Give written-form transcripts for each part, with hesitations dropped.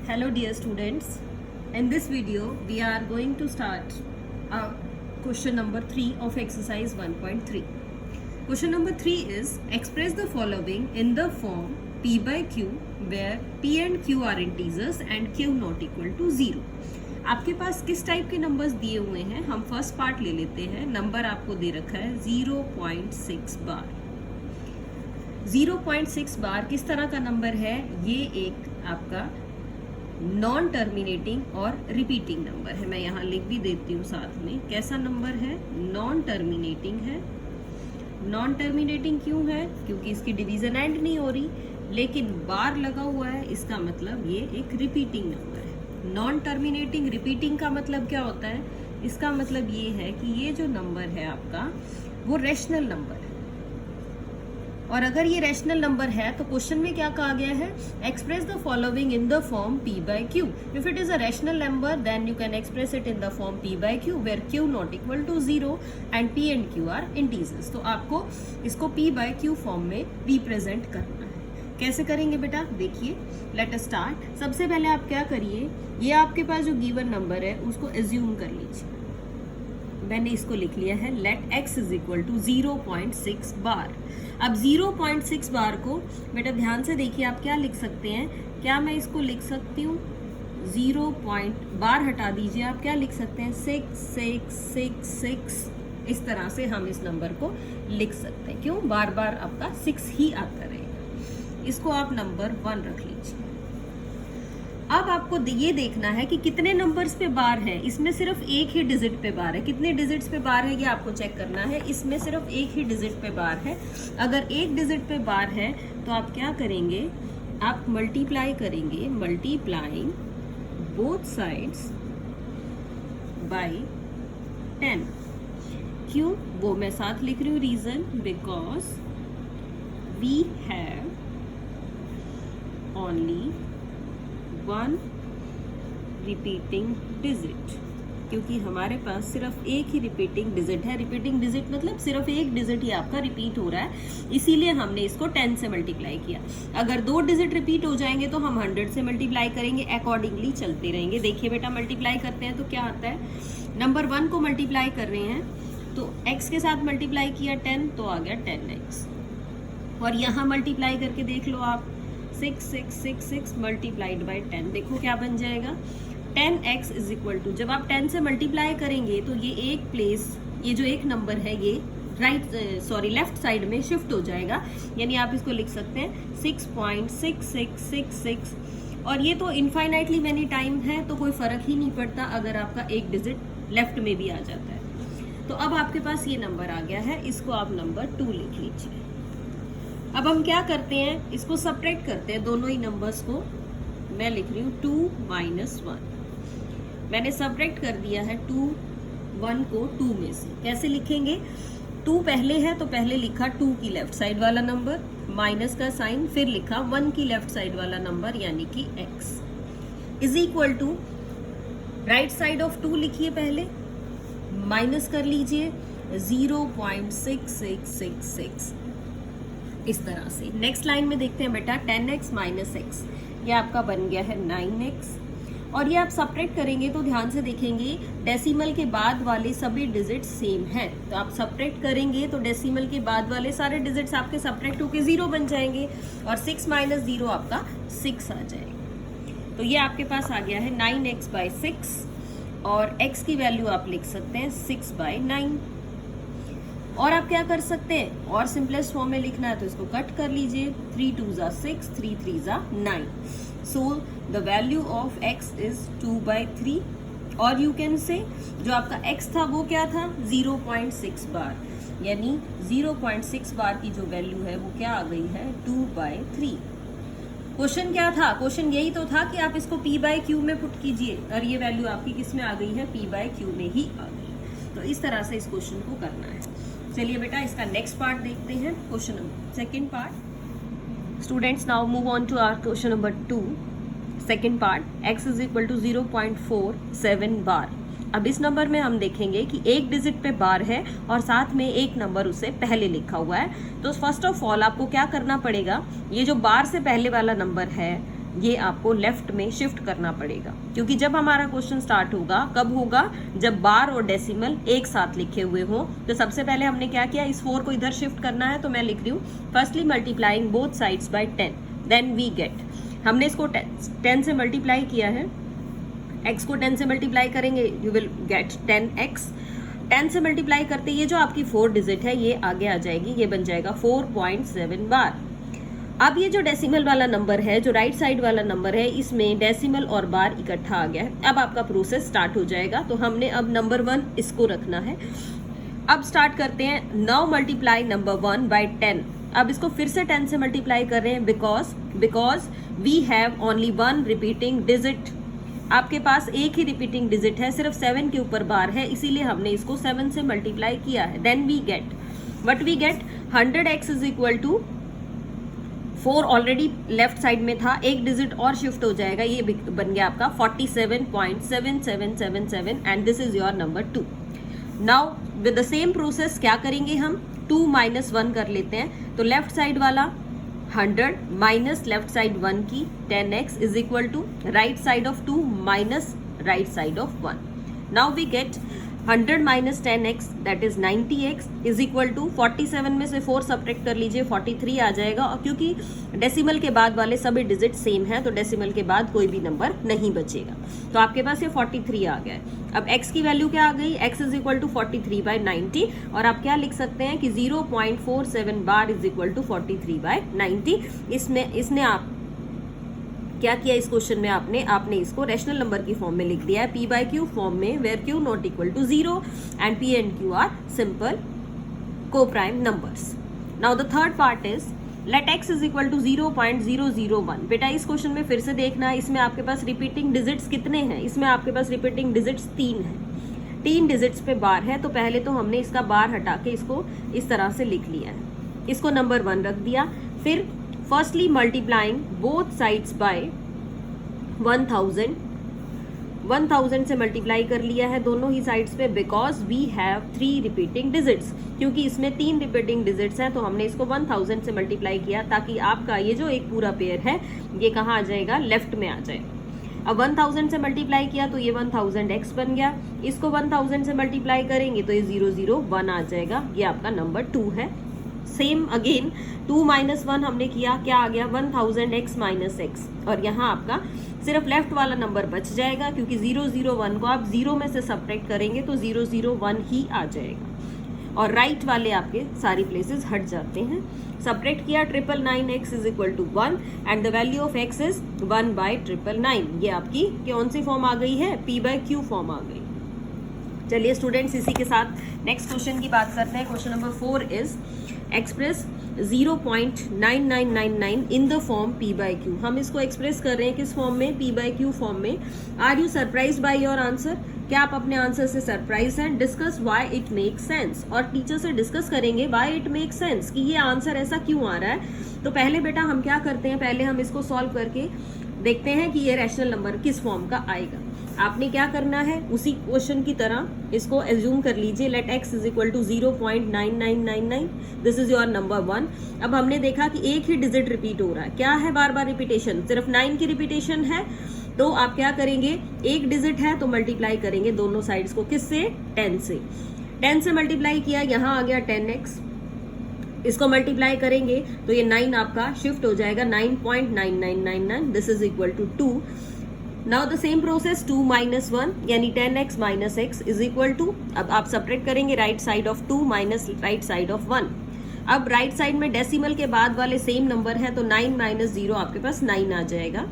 Hello dear students, in this video we are going to start question number 3 of exercise 1.3. Question number 3 is express the following in the form P by Q where P and Q are integers and Q not equal to 0. आपके पास किस type के numbers दिए हुए हैं, हम first part ले लेते हैं. नंबर आपको दे रखा है 0.6 बार. 0.6 बार किस तरह का नंबर है? ये एक आपका नॉन टर्मिनेटिंग और रिपीटिंग नंबर है. मैं यहाँ लिख भी देती हूँ साथ में. कैसा नंबर है? नॉन टर्मिनेटिंग है. नॉन टर्मिनेटिंग क्यों है? क्योंकि इसकी डिवीजन एंड नहीं हो रही, लेकिन बार लगा हुआ है. इसका मतलब ये एक रिपीटिंग नंबर है. नॉन टर्मिनेटिंग रिपीटिंग का मतलब क्या होता है? इसका मतलब ये है कि ये जो नंबर है आपका वो रैशनल नंबर है. और अगर ये रैशनल नंबर है तो क्वेश्चन में क्या कहा गया है? Express the following in the form P by Q. If it is a rational number then you can express it in the form P by Q where Q not equal to 0 and P and Q are integers. तो आपको इसको P by Q form में represent करना है. कैसे करेंगे बेटा? देखिए, लेट अस स्टार्ट. सबसे पहले आप क्या करिए, ये आपके पास जो गिवन नंबर है उसको एज्यूम कर लीजिए. मैंने इसको लिख लिया है let x is equal to 0.6 bar. अब 0.6 बार को बेटा ध्यान से देखिए, आप क्या लिख सकते हैं? क्या मैं इसको लिख सकती हूँ 0 बार हटा दीजिए, आप क्या लिख सकते हैं? 6666. इस तरह से हम इस नंबर को लिख सकते हैं. क्यों? बार बार आपका 6 ही आता रहेगा. इसको आप नंबर 1 रख लीजिए. अब आपको ये देखना है कि कितने नंबर्स पे बार है. इसमें सिर्फ एक ही डिजिट पे बार है. कितने डिजिट्स पे बार है ये आपको चेक करना है. इसमें सिर्फ एक ही डिजिट पे बार है. अगर एक डिजिट पे बार है तो आप क्या करेंगे? आप मल्टीप्लाई करेंगे. Multiplying both sides by 10. क्यों? वो मैं साथ लिख रही हूँ reason, because we have only one repeating digit. क्योंकि हमारे पास सिर्फ एक ही रिपीटिंग डिजिट है. रिपीटिंग डिजिट मतलब सिर्फ एक डिजिट ही आपका रिपीट हो रहा है, इसीलिए हमने इसको 10 से मल्टीप्लाई किया. अगर 2 डिजिट रिपीट हो जाएंगे तो हम 100 से मल्टीप्लाई करेंगे. अकॉर्डिंगली चलते रहेंगे. देखिए बेटा, मल्टीप्लाई करते हैं तो क्या आता है? नंबर 1 को मल्टीप्लाई कर रहे हैं तो x के साथ मल्टीप्लाई किया 10 तो आ गया 10x. और यहाँ मल्टीप्लाई करके देख लो आप, 6666 मल्टीप्लाइड बाय 10. देखो क्या बन जाएगा? 10x इज इक्वल टू, जब आप 10 से मल्टीप्लाई करेंगे तो ये एक प्लेस, ये जो एक नंबर है ये लेफ्ट साइड में शिफ्ट हो जाएगा. यानी आप इसको लिख सकते हैं 6.6666. और ये तो इनफाइनाइटली मैनी टाइम है तो कोई फर्क ही नहीं पड़ता अगर आपका एक डिजिट लेफ्ट में भी आ जाता है. तो अब आपके पास ये नंबर आ गया है. इसको आप नंबर 2 लिख लीजिए. अब हम क्या करते हैं? इसको सब्ट्रैक्ट करते हैं दोनों ही नंबर्स को. मैं लिख रही हूँ 2 - 1. मैंने सब्ट्रैक्ट कर दिया है 2 1 को 2 में से. कैसे लिखेंगे? 2 पहले है तो पहले लिखा 2 की लेफ्ट साइड वाला नंबर, माइनस का साइन, फिर लिखा 1 की लेफ्ट साइड वाला नंबर यानी कि x is equal to right side of 2 लिखिए पहले, माइनस कर लीजिए 0.6666. इस तरह से नेक्स्ट लाइन में देखते हैं बेटा 10x - x. ये आपका बन गया है 9x. और ये आप सब्ट्रैक्ट करेंगे तो ध्यान से देखेंगे डेसिमल के बाद वाले सभी डिजिट सेम हैं. तो आप सब्ट्रैक्ट करेंगे तो डेसिमल के बाद वाले सारे डिजिट्स आपके सब्ट्रैक्ट होके 0 बन जाएंगे और 6 - 0 आपका 6 आ जाएगा. तो ये आपके पास आ गया है 9x/6 और x की वैल्यू आप लिख सकते हैं 6/9. और आप क्या कर सकते हैं? और सिंपलेस्ट फॉर्म में लिखना है तो इसको कट कर लीजिए. 3 2 = 6, 3 3 = 9. So the value of x is 2/3. और यू कैन से जो आपका x था वो क्या था? 0.6 बार. यानी 0.6 बार की जो वैल्यू है वो क्या आ गई है? 2/3. क्वेश्चन क्या था? क्वेश्चन यही तो था कि आप इसको P बाय Q में पुट कीजिए और ये वैल्यू आपकी किस में आ गई है? P बाय Q में ही आ गई. तो इस तरह से इस क्वेश्चन को करना है. चलिए बेटा इसका नेक्स्ट पार्ट देखते हैं. Question number second part. Students now move on to our question number 2 second part. x is equal to 0.47 bar. अब इस नंबर में हम देखेंगे कि एक डिजिट पे बार है और साथ में एक नंबर उसे पहले लिखा हुआ है. तो फर्स्ट ऑफ ऑल आपको क्या करना पड़ेगा? ये जो बार से पहले वाला नंबर है ये आपको लेफ्ट में शिफ्ट करना पड़ेगा, क्योंकि जब हमारा क्वेश्चन स्टार्ट होगा कब होगा, जब बार और डेसिमल एक साथ लिखे हुए हो। तो सबसे पहले हमने क्या किया, इस 4 को इधर शिफ्ट करना है, तो मैं लिख रही हूँ firstly multiplying both sides by 10, then we get, हमने इसको 10 से मल्टीप्लाई किया है, x को 10 से मल्टीप्लाई करेंगे यू विल गेट 10x, 10 से मल्टीप्लाई करते ये जो आपकी 4 डिजिट है ये आगे आ जाएगी, ये बन जाएगा 4.7 बार। अब ये जो डेसिमल वाला नंबर है, जो राइट साइड वाला नंबर है, इसमें डेसिमल और बार इकट्ठा आ गया है। अब आपका प्रोसेस स्टार्ट हो जाएगा। तो हमने अब नंबर 1 इसको रखना है। अब स्टार्ट करते हैं, नाउ मल्टीप्लाई नंबर 1 बाय 10। अब इसको फिर से 10 से मल्टीप्लाई कर रहे हैं because we have only 1 repeating digit. आपके पास एक ही रिपीटिंग डिजिट है, सिर्फ 7 के ऊपर बार है, इसीलिए हमने इसको 7 से मल्टीप्लाई किया है। Then we get what we get, 100x is equal to 4 already left side में था, एक डिजिट और शिफ्ट हो जाएगा, ये बन गया आपका 47.7777 and this is your number 2। Now with the same process क्या करेंगे हम, 2 माइनस 1 कर लेते हैं। तो लेफ्ट साइड वाला 100 माइनस लेफ्ट साइड 1 की 10x is equal to right side of 2 minus right side of 1। Now we get 100 minus 10x that is 90x is equal to 47 में से 4 सब्ट्रैक्ट कर लीजिए, 43 आ जाएगा। और क्योंकि डेसिमल के बाद वाले सभी डिजिट सेम है तो डेसिमल के बाद कोई भी नंबर नहीं बचेगा, तो आपके पास ये 43 आ गया है। अब x की वैल्यू क्या आ गई, x इज इक्वल टू 43/90, और आप क्या लिख सकते हैं कि 0.47 बार इज इक्वल टू 43/90। इसने आप क्या किया इस क्वेश्चन में, आपने इसको रैशनल नंबर की फॉर्म में लिख दिया है, p/q फॉर्म में, where q not equal to 0 and p and q are simple coprime numbers. Now the third part is let x is equal to 0.001। बेटा इस क्वेश्चन में फिर से देखना है, इसमें आपके पास रिपीटिंग डिजिट्स कितने हैं, इसमें आपके पास रिपीटिंग डिजिट्स 3 हैं, 3 डिजिट्स पे बार है। तो पहले तो हमने इसका बार हटा के इसको इस तरह से लिख लिया है, इसको नंबर 1 रख दिया। फिर firstly multiplying both sides by 1000 से मल्टीप्लाई कर लिया है दोनों ही साइड्स पे, because we have 3 repeating digits, क्योंकि इसमें 3 रिपीटिंग डिजिट्स हैं तो हमने इसको 1000 से मल्टीप्लाई किया, ताकि आपका ये जो एक पूरा पेयर है ये कहाँ आ जाएगा, लेफ्ट में आ जाएगा। अब 1000 से मल्टीप्लाई किया तो ये 1000x बन गया, इसको 1000 से मल्टीप्लाई करेंगे तो ये 001 आ जाएगा, ये आपका नंबर 2 है। सेम अगेन 2 माइनस 1 हमने किया, क्या आ गया 1000x माइनस x, और यहाँ आपका सिर्फ लेफ्ट वाला नंबर बच जाएगा, क्योंकि 001 को आप 0 में से सब्ट्रैक्ट करेंगे तो 001 ही आ जाएगा, और राइट वाले आपके सारी प्लेसेस हट जाते हैं। सब्ट्रैक्ट किया 999x is equal to 1 and the value of x is 1/999। ये आपकी कौन सी फॉर्म आ गई है, p/q फॉर्म आ गई। चलिए स्टूडेंट्स, इसी के साथ नेक्स्ट क्वेश्चन की बात करते हैं। Question number 4 is express 0.9999 in the form p/q। हम इसको एक्सप्रेस कर रहे हैं किस फॉर्म में, p/q फॉर्म में। Are you surprise by your answer, क्या आप अपने आंसर से सरप्राइज हैं। Discuss why it makes sense, और टीचर से डिस्कस करेंगे व्हाई इट मेक्स सेंस, कि ये आंसर ऐसा क्यों आ रहा है। तो पहले बेटा हम क्या करते हैं, पहले हम इसको सॉल्व करके देखते हैं कि ये रैशनल नंबर किस फॉर्म का आएगा। आपने क्या करना है, उसी क्वेश्चन की तरह इसको एज्यूम कर लीजिए, let x is equal to 0.9999, this is your number 1। अब हमने देखा कि एक ही डिजिट रिपीट हो रहा है, क्या है बार बार रिपीटेशन, सिर्फ 9 की रिपीटेशन है। तो आप क्या करेंगे, एक डिजिट है तो मल्टीप्लाई करेंगे दोनों साइड्स को, किससे, 10 से। 10 से मल्टीप्लाई किया, यहाँ आ गया 10x, इसको मल्टीप्लाई करेंगे तो ये 9 आपका शिफ्ट हो जाएगा 9.9999, this is equal to 2। Now the same process 2 minus 1 यानी 10x minus x is equal to, अब आप सब्ट्रैक्ट करेंगे right side of 2 minus right side of 1। अब राइट साइड में डेसिमल के बाद वाले सेम नंबर है तो 9 माइनस 0 आपके पास 9 आ जाएगा।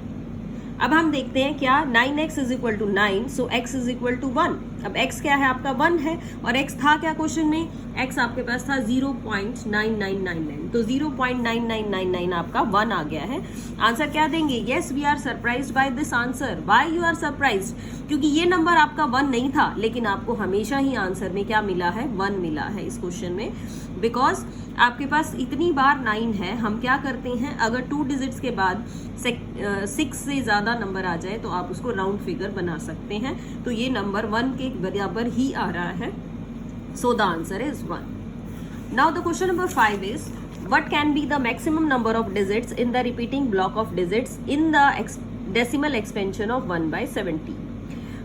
अब हम देखते हैं क्या, 9x is equal to 9, so x is equal to 1। अब x क्या है आपका 1 है, और x था क्या क्वेश्चन में, x आपके पास था 0.9999, तो 0.9999 आपका 1 आ गया है। आंसर क्या देंगे, yes we are surprised by this answer. Why you are surprised, क्योंकि ये नंबर आपका 1 नहीं था, लेकिन आपको हमेशा ही आंसर में क्या मिला है, 1 मिला है इस क्वेश्चन में, बिकॉज आपके पास इतनी बार 9 है। हम क्या करते हैं, अगर 2 डिजिट्स के बाद 6 से ज़्यादा नंबर आ जाए तो आप उसको राउंड फिगर बना सकते हैं, तो ये नंबर 1 के बराबर ही आ रहा है, so the answer is 1। Now the question number 5 is what can be the maximum number of digits in the repeating block of digits in the decimal expansion of 1 by 70?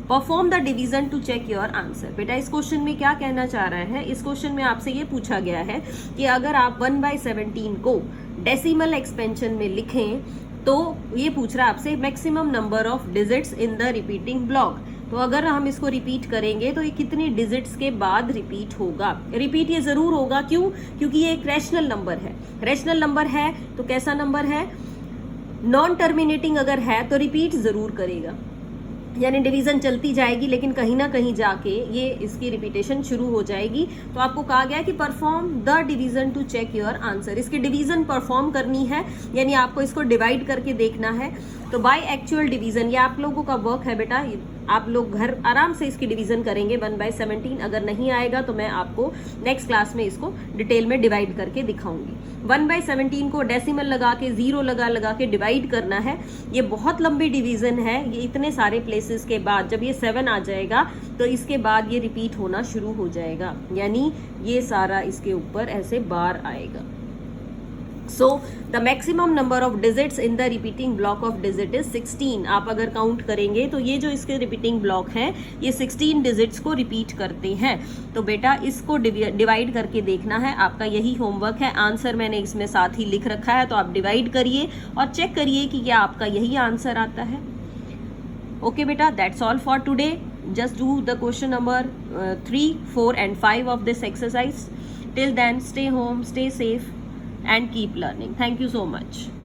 Perform the division to check your answer. बेटा इस question में क्या कहना चाह रहा है, इस question में आपसे ये पूछा गया है कि अगर आप 1 by 17 को डेसिमल एक्सपेंशन में लिखें तो ये पूछ रहा है आपसे maximum number of digits in the repeating block. तो अगर हम इसको रिपीट करेंगे तो ये कितनी डिजिट्स के बाद रिपीट होगा? रिपीट ये जरूर होगा, क्यों? क्योंकि ये एक रैशनल नंबर है। रैशनल नंबर है तो कैसा नंबर है? नॉन टर्मिनेटिंग अगर है तो रिपीट जरूर करेगा, यानी डिवीजन चलती जाएगी लेकिन कहीं ना कहीं जाके ये इसकी रिपीटेशन शुरू हो जाएगी। तो आपको कहा गया है कि perform the division to check your answer. इसकी डिवीजन परफॉर्म करनी है, यानी आपको इसको डिवाइड करके देखना है। तो बाय एक्चुअल डिवीजन, ये आप लोगों का वर्क है बेटा, आप लोग घर आराम से इसकी डिवीजन करेंगे 1 by 17। अगर नहीं आएगा तो मैं आपको नेक्स्ट क्लास में इसको डिटेल में डिवाइड करके दिखाऊंगी। 1 by 17 को डेसिमल लगा के 0 लगा के डिवाइड करना है। ये बहुत लंबी डिवीजन है, ये इतने सारे प्लेसेस के बाद जब ये 7 आ जाएगा तो इसके बाद ये रिपीट होना शुरू हो जाएगा, यानी ये सारा इसके ऊपर ऐसे बार आएगा। So the maximum number of digits in the repeating block of digit is 16। आप अगर काउंट करेंगे तो ये जो इसके रिपीटिंग ब्लॉक है ये 16 डिजिट्स को रिपीट करते हैं। तो बेटा इसको डिवाइड करके देखना है, आपका यही होमवर्क है। आंसर मैंने इसमें साथ ही लिख रखा है, तो आप डिवाइड करिए और चेक करिए कि क्या आपका यही आंसर आता है। ओके बेटा, that's all for today. Just do the question number 3, 4 and 5 of this exercise. Till then, stay home, stay safe and keep learning. Thank you so much.